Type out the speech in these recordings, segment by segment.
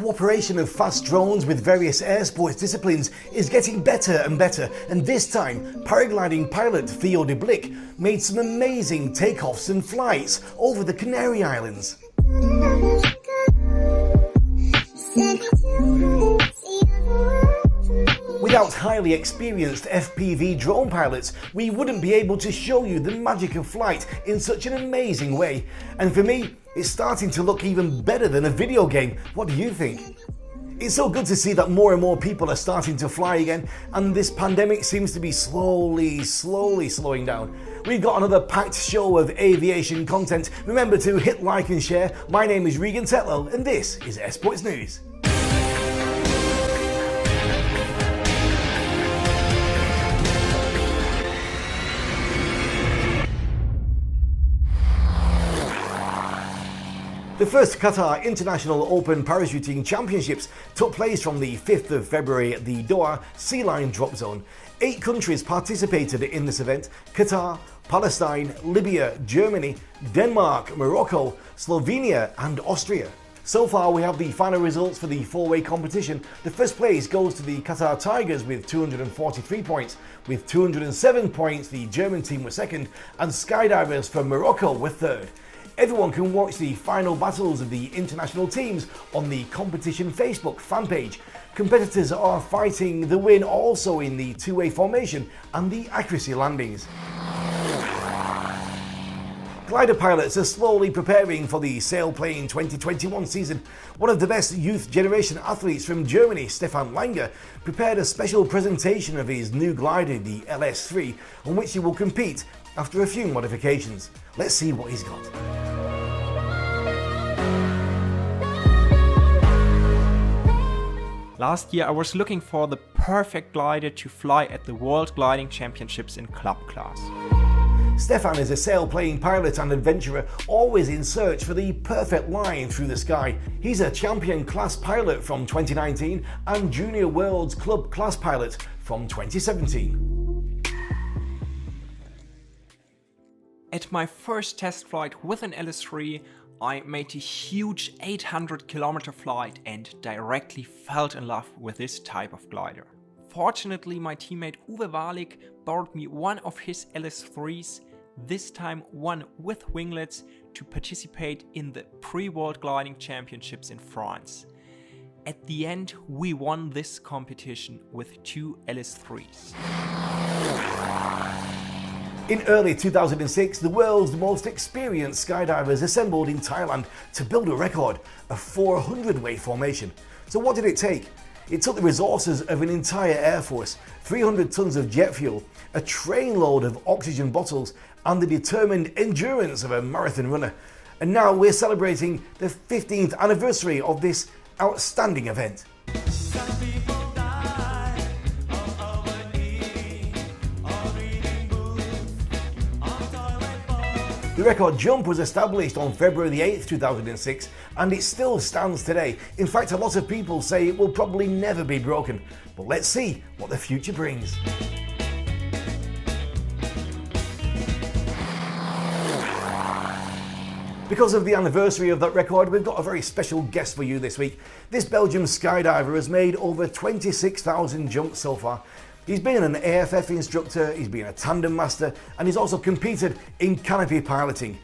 Cooperation of fast drones with various air sports disciplines is getting better and better, and this time paragliding pilot Theo de Blick made some amazing takeoffs and flights over the Canary Islands. Without highly experienced FPV drone pilots, we wouldn't be able to show you the magic of flight in such an amazing way. And for me, it's starting to look even better than a video game. What do you think? It's so good to see that more and more people are starting to fly again, and this pandemic seems to be slowly slowing down. We've got another packed show of aviation content. Remember to hit like and share. My name is Regan Tetlow, and this is Sports News. The first Qatar International Open Parachuting Championships took place from the 5th of February at the Doha Sea Line Drop Zone. 8 countries participated in this event: Qatar, Palestine, Libya, Germany, Denmark, Morocco, Slovenia and Austria. So far we have the final results for the 4-way competition. The first place goes to the Qatar Tigers with 243 points. With 207 points, the German team were second, and skydivers from Morocco were third. Everyone can watch the final battles of the international teams on the competition Facebook fan page. Competitors are fighting the win also in the 2-way formation and the accuracy landings. Glider pilots are slowly preparing for the sailplane 2021 season. One of the best youth generation athletes from Germany, Stefan Langer, prepared a special presentation of his new glider, the LS3, on which he will compete after a few modifications. Let's see what he's got. Last year I was looking for the perfect glider to fly at the World Gliding Championships in club class. Stefan is a sailplane pilot and adventurer, always in search for the perfect line through the sky. He's a champion class pilot from 2019 and Junior World's Club class pilot from 2017. At my first test flight with an LS3, I made a huge 800-kilometer flight and directly fell in love with this type of glider. Fortunately, my teammate Uwe Walik borrowed me one of his LS3s, this time one with winglets, to participate in the pre-World Gliding Championships in France. At the end, we won this competition with 2 LS3s. In early 2006, the world's most experienced skydivers assembled in Thailand to build a record, a 400-way formation. So what did it take? It took the resources of an entire air force, 300 tons of jet fuel, a trainload of oxygen bottles, and the determined endurance of a marathon runner. And now we're celebrating the 15th anniversary of this outstanding event. The record jump was established on February the 8th, 2006, and it still stands today. In fact, a lot of people say it will probably never be broken. But let's see what the future brings. Because of the anniversary of that record, we've got a very special guest for you this week. This Belgian skydiver has made over 26,000 jumps so far. He's been an AFF instructor, he's been a tandem master, and he's also competed in canopy piloting.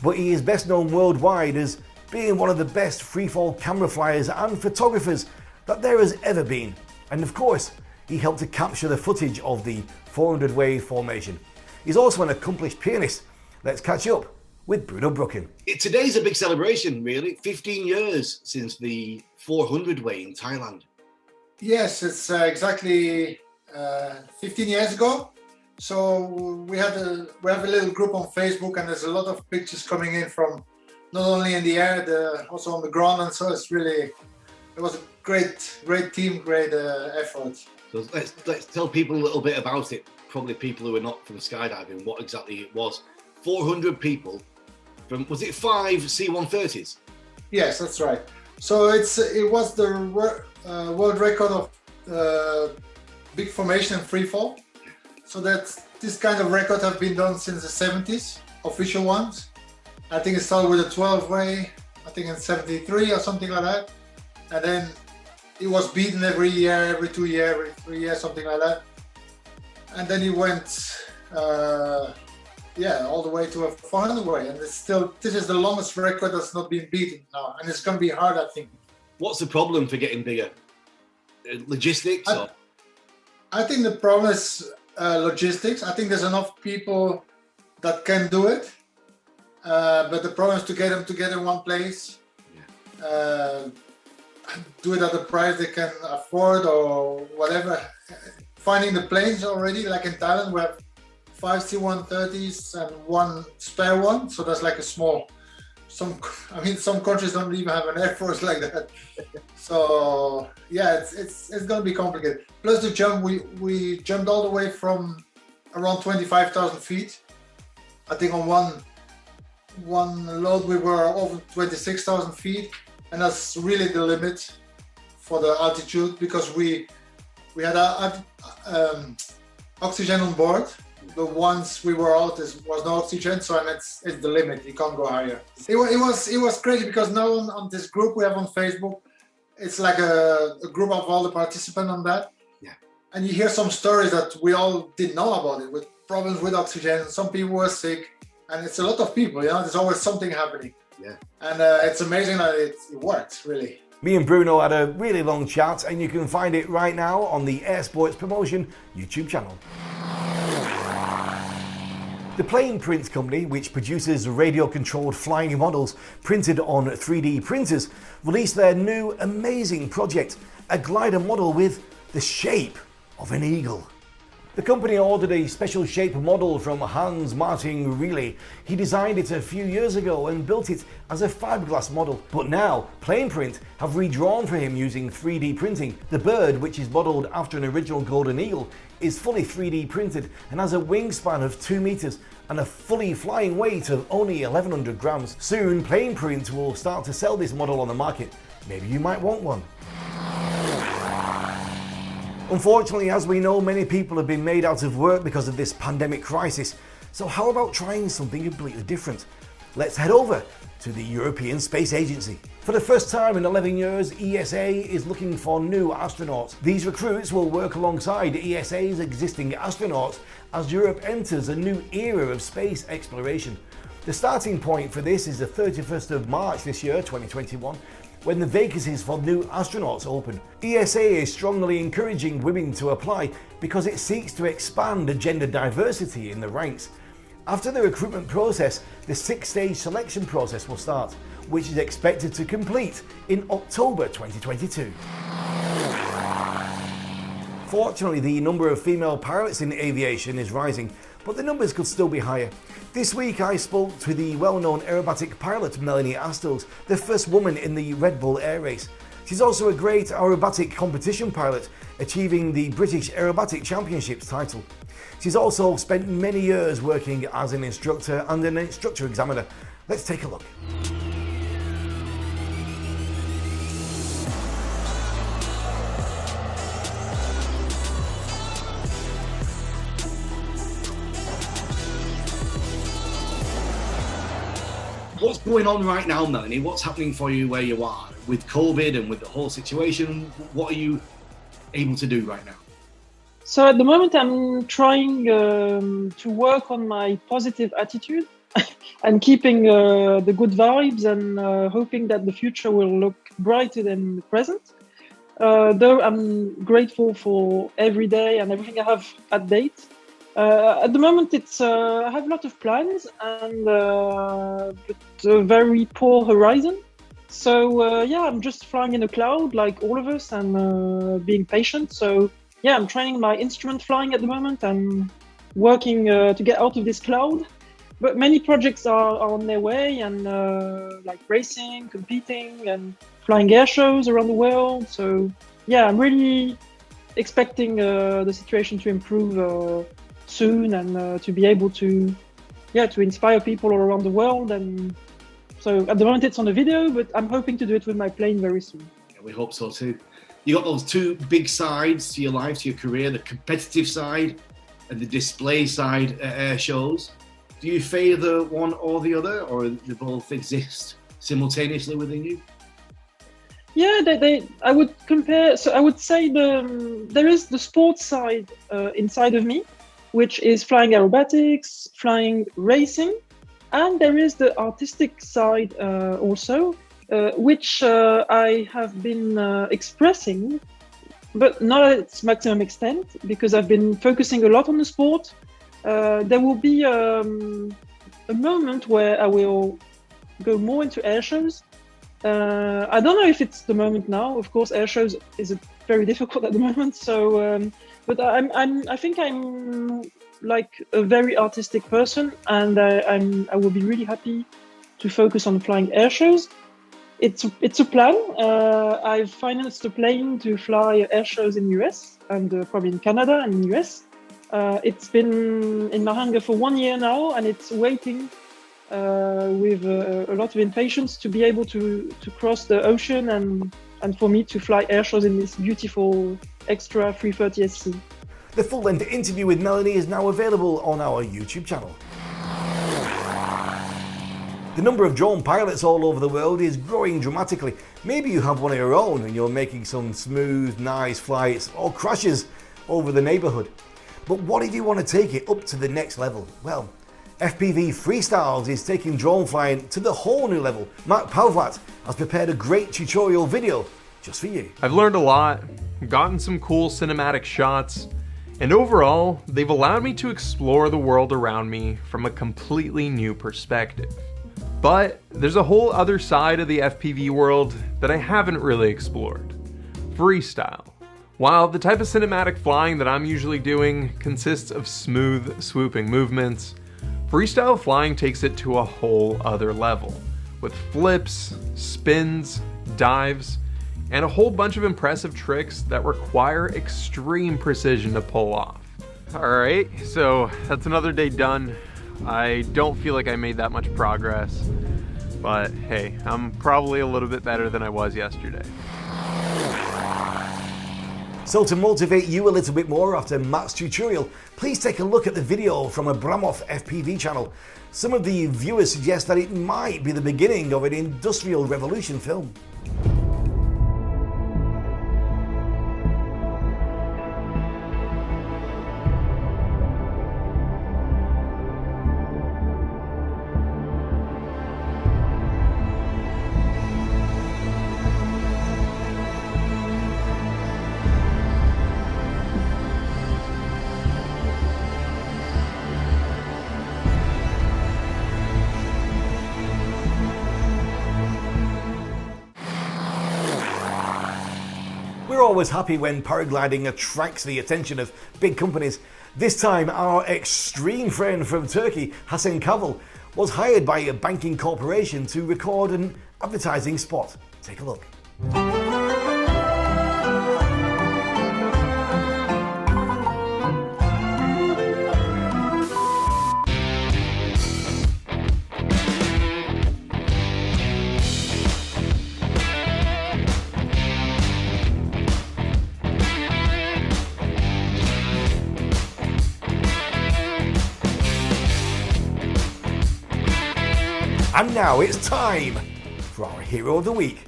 But he is best known worldwide as being one of the best freefall camera flyers and photographers that there has ever been. And of course, he helped to capture the footage of the 400-way formation. He's also an accomplished pianist. Let's catch up with Bruno Brokken. Today's a big celebration, really. 15 years since the 400-way in Thailand. Yes, it's exactly 15 years ago. So we have a little group on Facebook, and there's a lot of pictures coming in from not only in the air, also on the ground, and so it was a great team, great effort. So let's tell people a little bit about it. Probably people who are not from skydiving, what exactly it was. 400 people from, was it 5 C-130s? Yes, that's right. So it was the world record of big formation and free fall. So this kind of record have been done since the 70s, official ones. I think it started with a 12-way, I think in 73 or something like that. and then he was beaten every year, every 2 years, every 3 years, something like that. And then he went, all the way to a 400 way, and it's still, this is the longest record that's not been beaten now, and it's going to be hard, I think. What's the problem for getting bigger? Logistics? I think the problem is logistics. I think there's enough people that can do it, but the problem is to get them together in one place, do it at a price they can afford or whatever. Finding the planes already, like in Thailand, we have 5 C-130s and 1 spare one, so that's like a small. Some countries don't even have an air force like that. So yeah, it's going to be complicated. Plus the jump, we jumped all the way from around 25,000 feet. I think on one load we were over 26,000 feet, and that's really the limit for the altitude, because we had oxygen on board. But once we were out, there was no oxygen, so it's the limit. You can't go higher. It was crazy, because now on this group we have on Facebook, it's like a group of all the participants on that. Yeah. And you hear some stories that we all didn't know about it, with problems with oxygen. Some people were sick, and it's a lot of people. There's always something happening. Yeah. And it's amazing that it works, really. Me and Bruno had a really long chat, and you can find it right now on the Air Sports Promotion YouTube channel. The Plane Print company, which produces radio-controlled flying models printed on 3D printers, released their new amazing project, a glider model with the shape of an eagle. The company ordered a special shape model from Hans Martin Reilly. He designed it a few years ago and built it as a fiberglass model. But now, Plane Print have redrawn for him using 3D printing. The bird, which is modelled after an original golden eagle, is fully 3D printed and has a wingspan of 2 meters and a fully flying weight of only 1,100 grams. Soon, Plane Print will start to sell this model on the market. Maybe you might want one. Unfortunately, as we know, many people have been made out of work because of this pandemic crisis. So how about trying something completely different? Let's head over to the European Space Agency. For the first time in 11 years, ESA is looking for new astronauts. These recruits will work alongside ESA's existing astronauts as Europe enters a new era of space exploration. The starting point for this is the 31st of March this year, 2021, when the vacancies for new astronauts open. ESA is strongly encouraging women to apply because it seeks to expand gender diversity in the ranks. After the recruitment process, the 6-stage selection process will start, which is expected to complete in October 2022. Fortunately, the number of female pilots in aviation is rising, but the numbers could still be higher. This week I spoke to the well-known aerobatic pilot Mélanie Astles, the first woman in the Red Bull Air Race. She's also a great aerobatic competition pilot, achieving the British Aerobatic Championships title. She's also spent many years working as an instructor and an instructor examiner. Let's take a look. What's going on right now, Melanie? What's happening for you where you are with COVID and with the whole situation? What are you able to do right now? So at the moment, I'm trying to work on my positive attitude and keeping the good vibes and hoping that the future will look brighter than the present. Though I'm grateful for every day and everything I have at date. At the moment, I have a lot of plans and but a very poor horizon. So I'm just flying in a cloud like all of us and being patient. So yeah, I'm training my instrument flying at the moment and working to get out of this cloud. But many projects are on their way and like racing, competing and flying air shows around the world. So yeah, I'm really expecting the situation to improve soon and to be able to inspire people all around the world. And so at the moment it's on a video, but I'm hoping to do it with my plane very soon. Yeah, we hope so too. You got those two big sides to your life, to your career, the competitive side and the display side at air shows. Do you favour one or the other, or do they both exist simultaneously within you? Yeah, I would compare. So I would say there is the sports side inside of me, which is flying aerobatics, flying racing, and there is the artistic side also, which I have been expressing, but not at its maximum extent because I've been focusing a lot on the sport. There will be a moment where I will go more into air shows. I don't know if it's the moment now. Of course, air shows is very difficult at the moment. So, but I think I'm like a very artistic person, and I will be really happy to focus on flying air shows. It's a plan. I've financed a plane to fly air shows in US and probably in Canada and in US. It's been in my hangar for 1 year now, and it's waiting with a lot of impatience to be able to cross the ocean and for me to fly air shows in this beautiful extra 330 SC. The full-length interview with Mélanie is now available on our YouTube channel. The number of drone pilots all over the world is growing dramatically. Maybe you have one of your own and you're making some smooth, nice flights or crashes over the neighborhood. But what if you want to take it up to the next level? Well, FPV Freestyles is taking drone flying to the whole new level. Mark Palvat has prepared a great tutorial video just for you. I've learned a lot, gotten some cool cinematic shots, and overall, they've allowed me to explore the world around me from a completely new perspective. But there's a whole other side of the FPV world that I haven't really explored. Freestyle. While the type of cinematic flying that I'm usually doing consists of smooth, swooping movements, freestyle flying takes it to a whole other level, with flips, spins, dives, and a whole bunch of impressive tricks that require extreme precision to pull off. Alright, so that's another day done. I don't feel like I made that much progress, but hey, I'm probably a little bit better than I was yesterday. So to motivate you a little bit more after Matt's tutorial, please take a look at the video from Abramov FPV channel. Some of the viewers suggest that it might be the beginning of an industrial revolution film. We're always happy when paragliding attracts the attention of big companies. This time, our extreme friend from Turkey, Hasan Kaval, was hired by a banking corporation to record an advertising spot. Take a look. And now it's time for our Hero of the Week.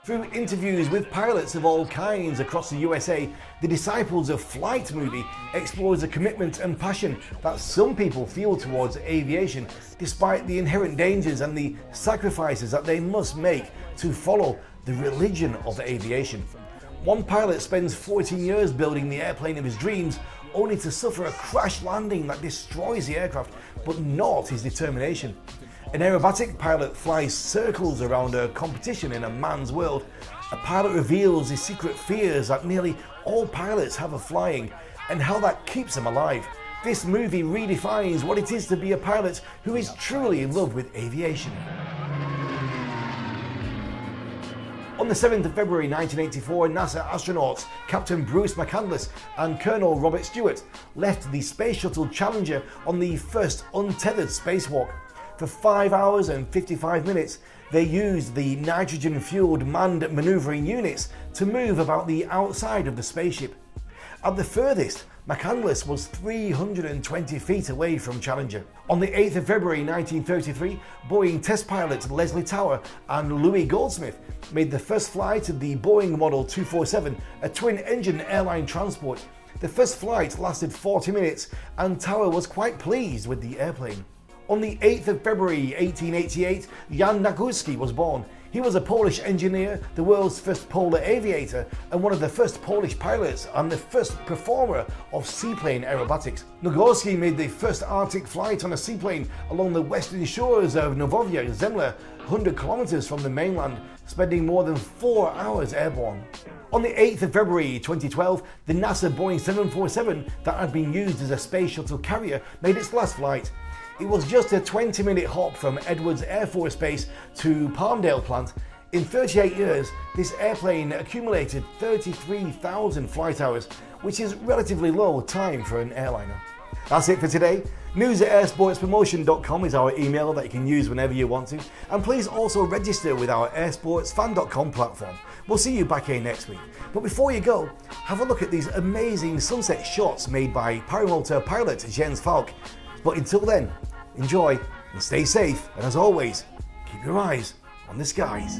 Through interviews with pilots of all kinds across the USA, the Disciples of Flight movie explores the commitment and passion that some people feel towards aviation, despite the inherent dangers and the sacrifices that they must make to follow the religion of aviation. One pilot spends 14 years building the airplane of his dreams, only to suffer a crash landing that destroys the aircraft, but not his determination. An aerobatic pilot flies circles around a competition in a man's world. A pilot reveals his secret fears that nearly all pilots have of flying, and how that keeps them alive. This movie redefines what it is to be a pilot who is truly in love with aviation. On the 7th of February 1984, NASA astronauts Captain Bruce McCandless and Colonel Robert Stewart left the Space Shuttle Challenger on the first untethered spacewalk. For 5 hours and 55 minutes, they used the nitrogen-fueled manned maneuvering units to move about the outside of the spaceship. At the furthest, McCandless was 320 feet away from Challenger. On the 8th of February 1933, Boeing test pilots Leslie Tower and Louis Goldsmith made the first flight of the Boeing Model 247, a twin-engine airline transport. The first flight lasted 40 minutes and Tower was quite pleased with the airplane. On the 8th of February 1888, Jan Nagurski was born. He was a Polish engineer, the world's first polar aviator, and one of the first Polish pilots and the first performer of seaplane aerobatics. Nagurski made the first Arctic flight on a seaplane along the western shores of Novovia Zemlya, 100 kilometers from the mainland, spending more than 4 hours airborne. On the 8th of February 2012, the NASA Boeing 747 that had been used as a space shuttle carrier made its last flight. It was just a 20-minute hop from Edwards Air Force Base to Palmdale plant. In 38 years, this airplane accumulated 33,000 flight hours, which is relatively low time for an airliner. That's it for today. news@airsportspromotion.com is our email that you can use whenever you want to. And please also register with our airsportsfan.com platform. We'll see you back here next week. But before you go, have a look at these amazing sunset shots made by paramotor pilot Jens Falk. But until then, enjoy and stay safe, and as always, keep your eyes on the skies.